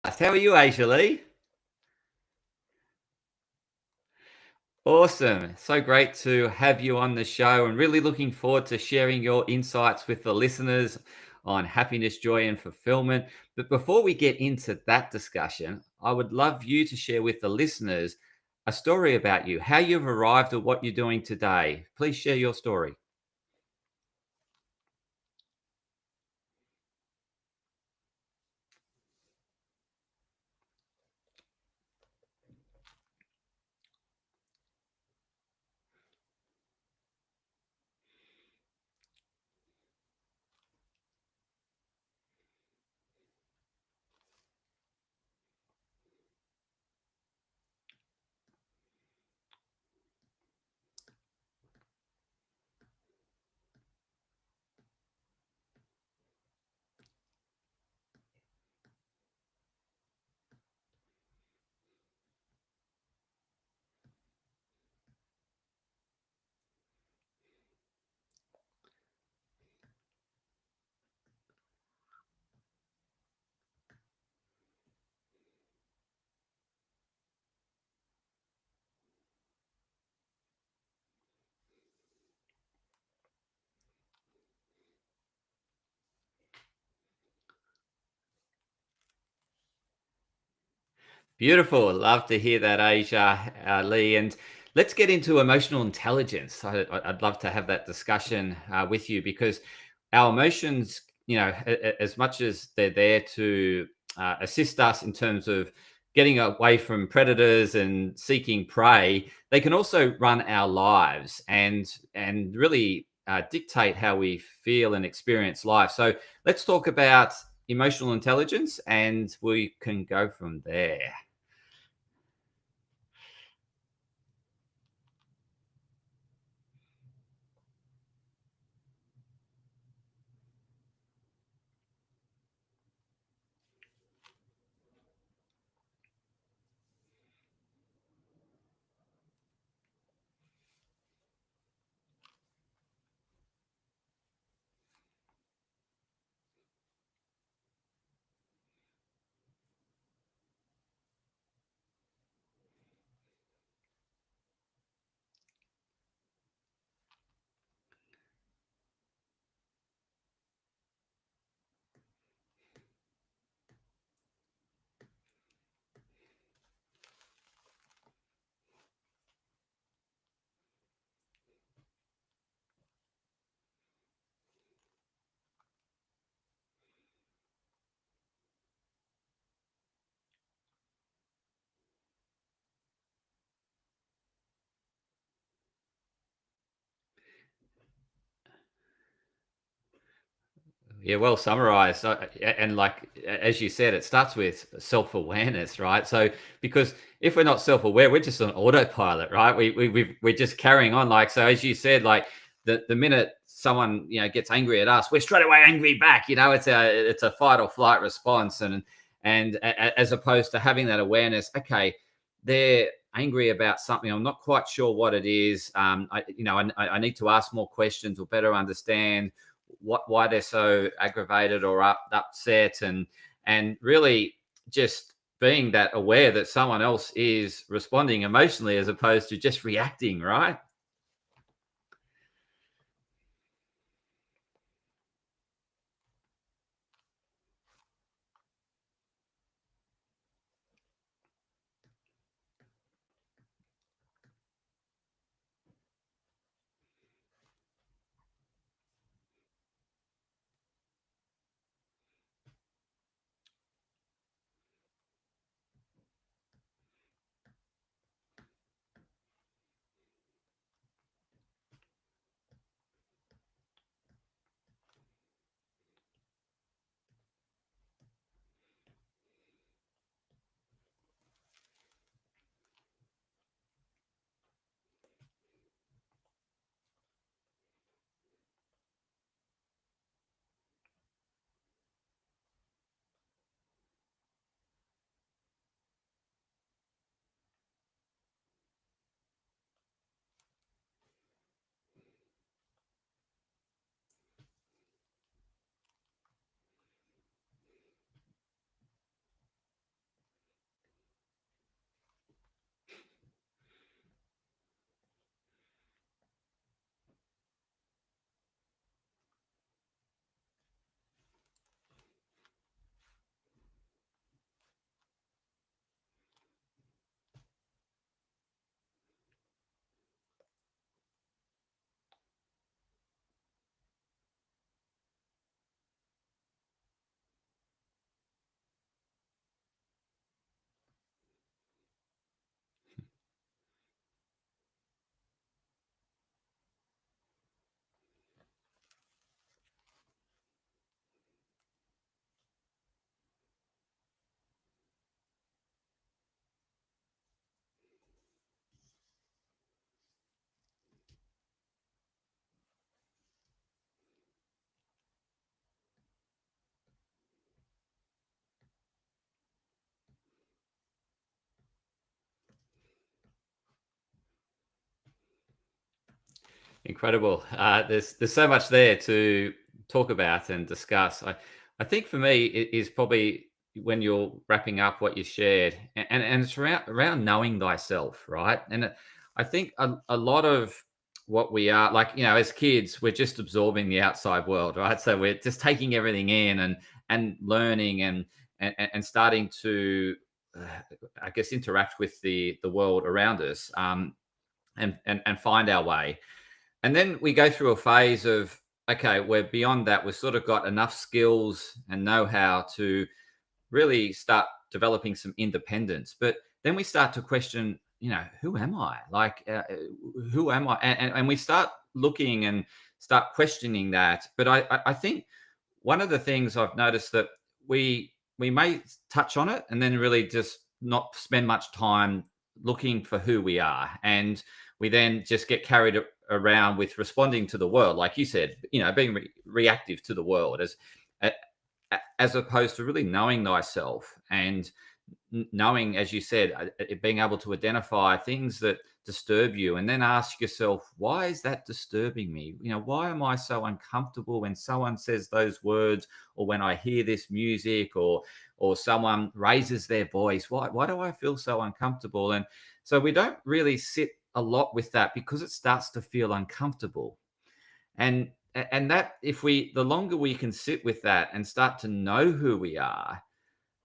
How are you, Asia Lee? Awesome. So great to have you on the show and really looking forward to sharing your insights with the listeners on happiness, joy, and fulfillment. But before we get into that discussion, I would love you to share with the listeners a story about you, how you've arrived at what you're doing today. Please share your story. Beautiful. Love to hear that, Asia, Lee. And let's get into emotional intelligence. I'd love to have that discussion with you because our emotions, as much as they're there to assist us in terms of getting away from predators and seeking prey, they can also run our lives and really dictate how we feel and experience life. So let's talk about emotional intelligence, and we can go from there. Yeah, well summarized. And like as you said, it starts with self awareness, right? So because if we're not self aware, we're just on autopilot, right? We're just carrying on. Like so, as you said, like the minute someone gets angry at us, we're straight away angry back. It's a fight or flight response, and as opposed to having that awareness, okay, they're angry about something. I'm not quite sure what it is. I need to ask more questions or better understand why they're so aggravated or upset, and really just being that aware that someone else is responding emotionally as opposed to just reacting, right? Incredible. There's so much there to talk about and discuss. I think for me it is probably when you're wrapping up what you shared, and it's around knowing thyself, right? And I think a lot of what we are like, as kids, we're just absorbing the outside world, right? So we're just taking everything in and learning and starting to, I guess, interact with the world around us, and find our way. And then we go through a phase of, okay, we're beyond that. We've sort of got enough skills and know how to really start developing some independence. But then we start to question, who am I? Like, who am I? And we start looking and start questioning that. But I think one of the things I've noticed that we may touch on it and then really just not spend much time looking for who we are, and we then just get carried around with responding to the world, like you said, being reactive to the world, as opposed to really knowing thyself and knowing, as you said, being able to identify things that disturb you, and then ask yourself, why is that disturbing me? Why am I so uncomfortable when someone says those words, or when I hear this music, or someone raises their voice? Why do I feel so uncomfortable? And so we don't really sit a lot with that because it starts to feel uncomfortable. And that, if we the longer we can sit with that and start to know who we are,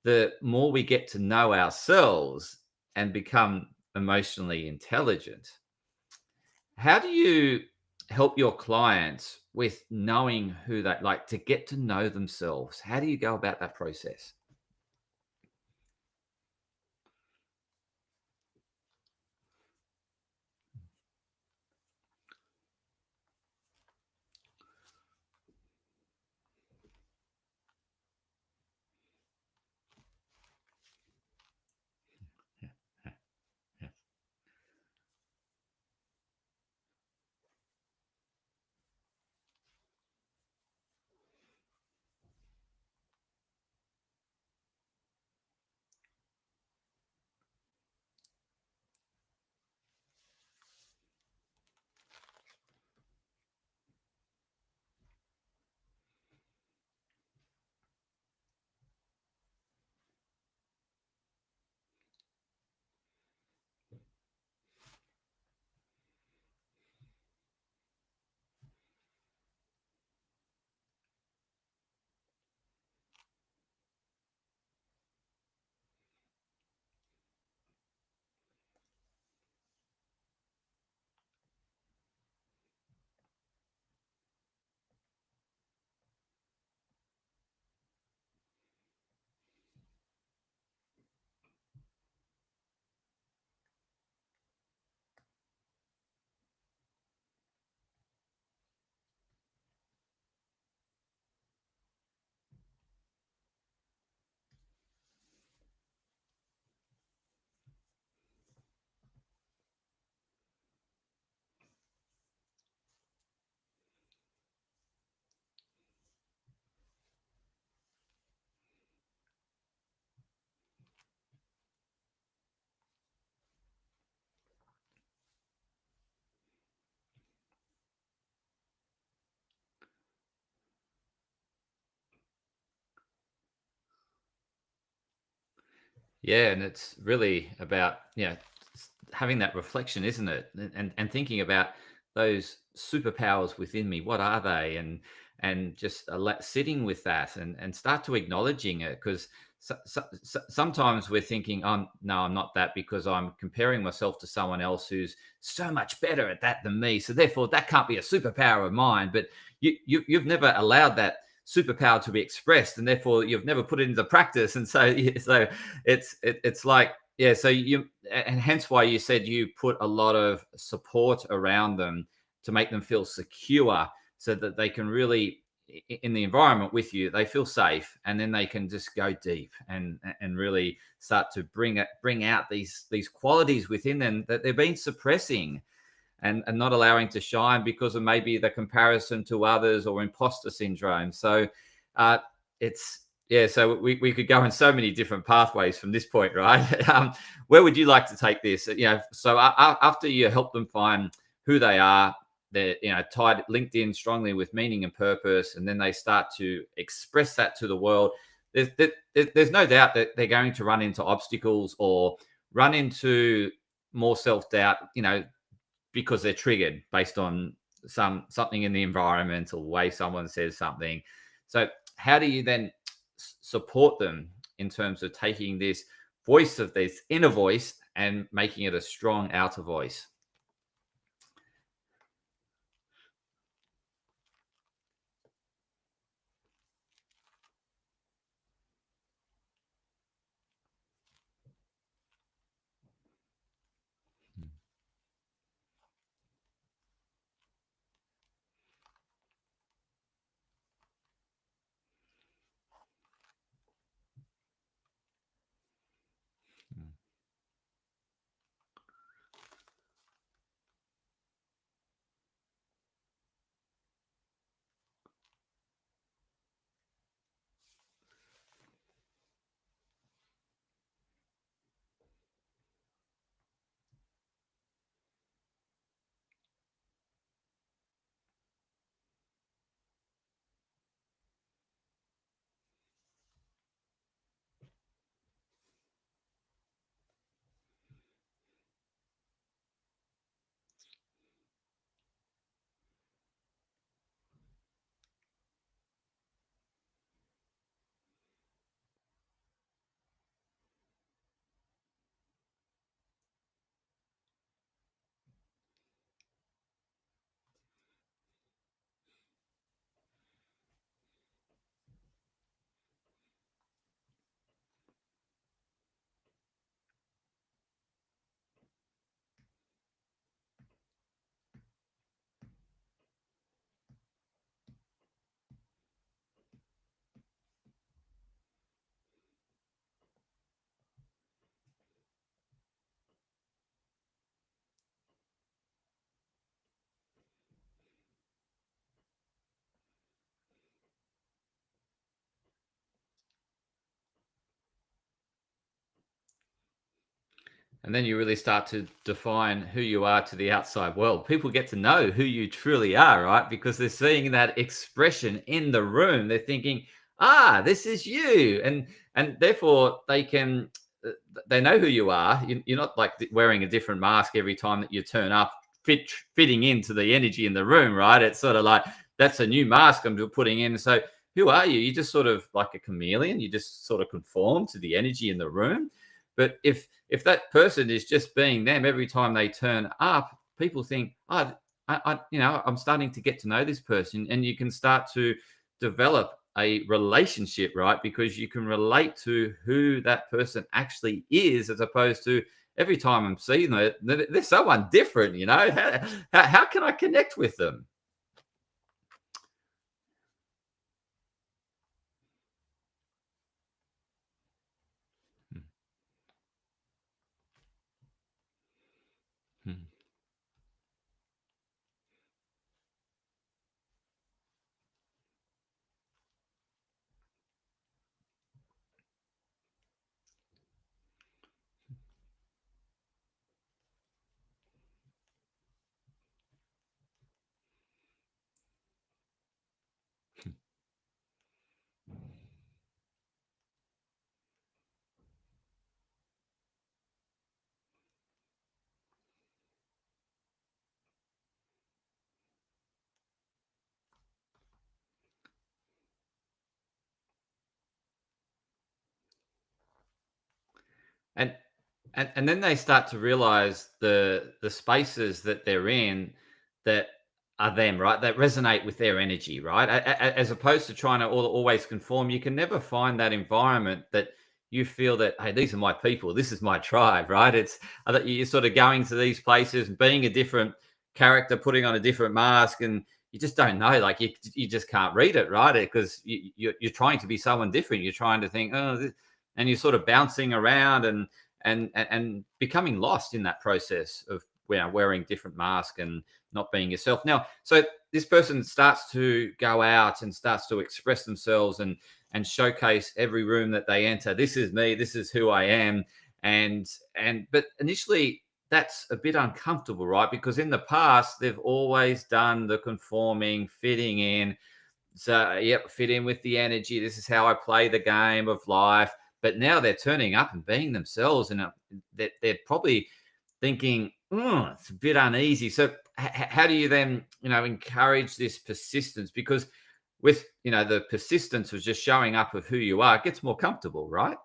the more we get to know ourselves and become emotionally intelligent. How do you help your clients with knowing who they like, to get to know themselves? How do you go about that process? Yeah, yeah, yeah. Yeah, and it's really about, having that reflection, isn't it? And thinking about those superpowers within me. What are they? And just sitting with that, and start to acknowledging it, because sometimes we're thinking, oh no, I'm not that, because I'm comparing myself to someone else who's so much better at that than me. So therefore, that can't be a superpower of mine. But you've never allowed that superpower to be expressed, and therefore you've never put it into practice. And so it's like, yeah, so and hence why you said you put a lot of support around them to make them feel secure, so that they can really, in the environment with you, they feel safe, and then they can just go deep and really start to bring out these qualities within them that they've been suppressing, and not allowing to shine because of maybe the comparison to others or imposter syndrome. So uh, it's yeah. So we could go in so many different pathways from this point, right? Where would you like to take this? So after you help them find who they are, they're tied linked in strongly with meaning and purpose, and then they start to express that to the world, there's no doubt that they're going to run into obstacles or run into more self-doubt, because they're triggered based on something in the environment or the way someone says something. So how do you then support them in terms of taking this voice of this inner voice and making it a strong outer voice? And then you really start to define who you are to the outside world. People get to know who you truly are, right? Because they're seeing that expression in the room. They're thinking, this is you. And therefore they can uh, they know who you are. You're not like wearing a different mask every time that you turn up, fitting into the energy in the room, right? It's sort of like that's a new mask I'm putting in. So who are you? You're just sort of like a chameleon. You just sort of conform to the energy in the room. But if that person is just being them every time they turn up, people think, I'm starting to get to know this person, and you can start to develop a relationship, right? Because you can relate to who that person actually is, as opposed to every time I'm seeing them, they're someone different. How can I connect with them? And and then they start to realize the spaces that they're in that are them, right? That resonate with their energy, right? As opposed to trying to always conform, you can never find that environment that you feel that, hey, these are my people, this is my tribe, right? It's that you're sort of going to these places, being a different character, putting on a different mask, and you just don't know, like you just can't read it, right? Because you're trying to be someone different. You're trying to think, and you're sort of bouncing around and becoming lost in that process of wearing different masks and not being yourself. Now, so this person starts to go out and starts to express themselves and showcase every room that they enter. This is me. This is who I am. And but initially, that's a bit uncomfortable, right? Because in the past, they've always done the conforming, fitting in. So, yep, fit in with the energy. This is how I play the game of life. But now they're turning up and being themselves, and they're probably thinking, oh, it's a bit uneasy. So, how do you then, encourage this persistence? Because with, the persistence of just showing up of who you are, it gets more comfortable, right?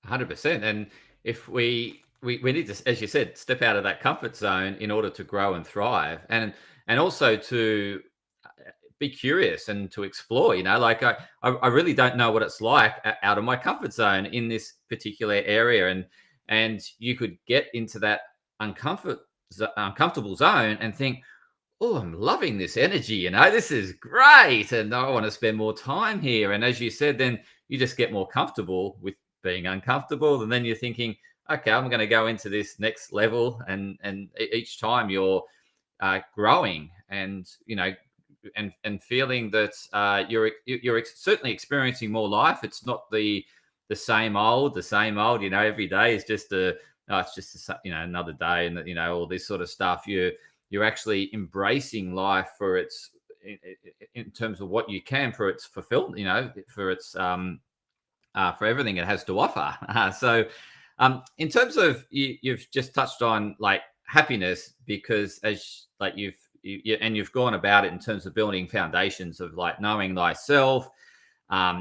100%. And if we need to, as you said, step out of that comfort zone in order to grow and thrive, and also to be curious and to explore. Like I really don't know what it's like out of my comfort zone in this particular area, and you could get into that uncomfortable zone and think, oh, I'm loving this energy. This is great. And I want to spend more time here. And as you said, then you just get more comfortable with being uncomfortable. And then you're thinking, okay, I'm going to go into this next level. And each time you're growing and feeling that certainly experiencing more life. It's not the same old. Every day is just it's just another day, and all this sort of stuff. You're actually embracing life for its in terms of what you can for its fulfillment, for its for everything it has to offer. So, in terms of you've just touched on like happiness, because as like you've gone about it in terms of building foundations of like knowing thyself,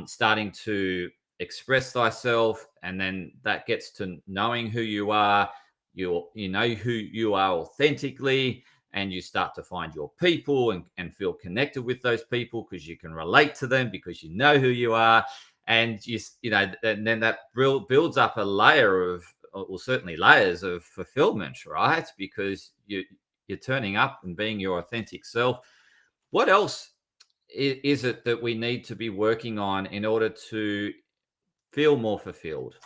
starting to express thyself, and then that gets to knowing who you are. You know who you are authentically, and you start to find your people and feel connected with those people because you can relate to them because you know who you are, and and then that builds up a layer of, well, certainly layers of fulfillment, right? Because you're turning up and being your authentic self. What else is it that we need to be working on in order to feel more fulfilled?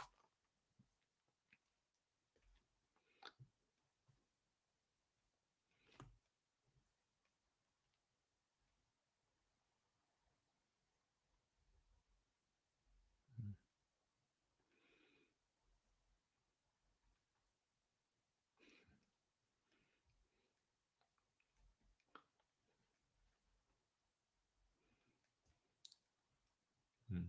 Mm.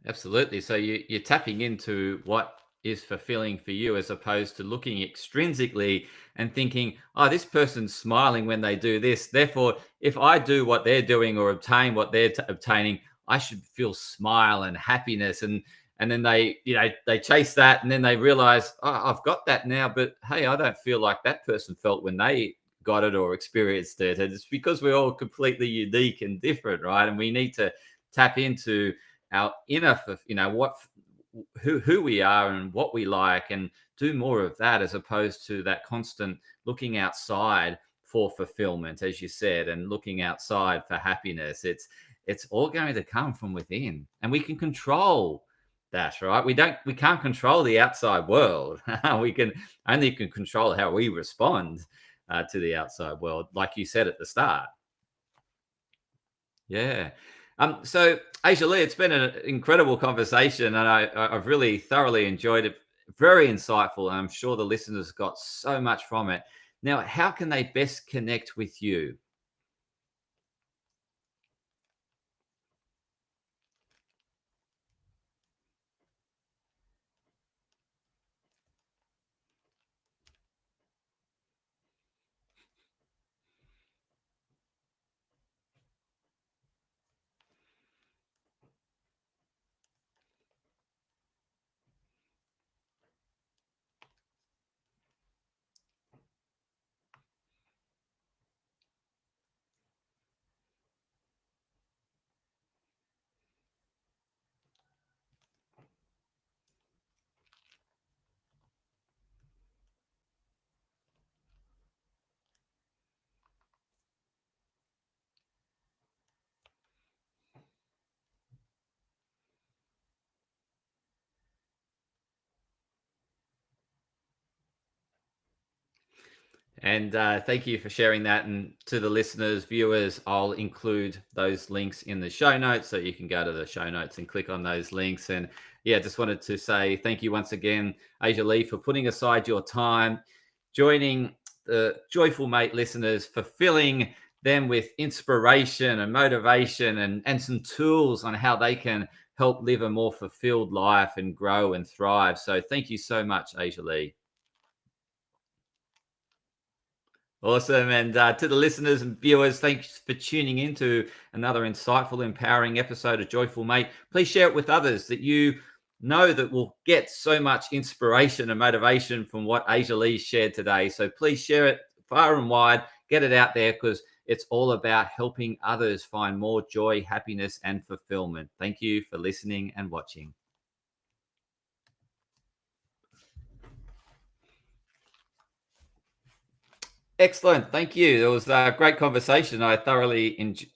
Absolutely. So you're tapping into what is fulfilling for you as opposed to looking extrinsically and thinking, oh, this person's smiling when they do this. Therefore, if I do what they're doing or obtain what they're obtaining, I should feel smile and happiness. And then they, they chase that and then they realize, oh, I've got that now, but hey, I don't feel like that person felt when they got it or experienced it. And it's because we're all completely unique and different, right? And we need to tap into our inner, what who we are and what we like, and do more of that as opposed to that constant looking outside for fulfillment, as you said, and looking outside for happiness. It's all going to come from within, and we can control that, right? We can't control the outside world. We can only can control how we respond to the outside world, like you said at the start. Yeah. So Asia Lee, it's been an incredible conversation, and I've really thoroughly enjoyed it. Very insightful, and I'm sure the listeners got so much from it. Now, how can they best connect with you? And thank you for sharing that. And to the listeners, viewers, I'll include those links in the show notes so you can go to the show notes and click on those links. And yeah, just wanted to say thank you once again, Asia Lee, for putting aside your time, joining the Joyful Mate listeners, fulfilling them with inspiration and motivation, and some tools on how they can help live a more fulfilled life and grow and thrive. So thank you so much, Asia Lee. Awesome. And to the listeners and viewers, thanks for tuning in to another insightful, empowering episode of Joyful Mate. Please share it with others that you know that will get so much inspiration and motivation from what Asia Lee shared today. So please share it far and wide, get it out there, because it's all about helping others find more joy, happiness, and fulfillment. Thank you for listening and watching. Excellent. Thank you. It was a great conversation. I thoroughly enjoyed.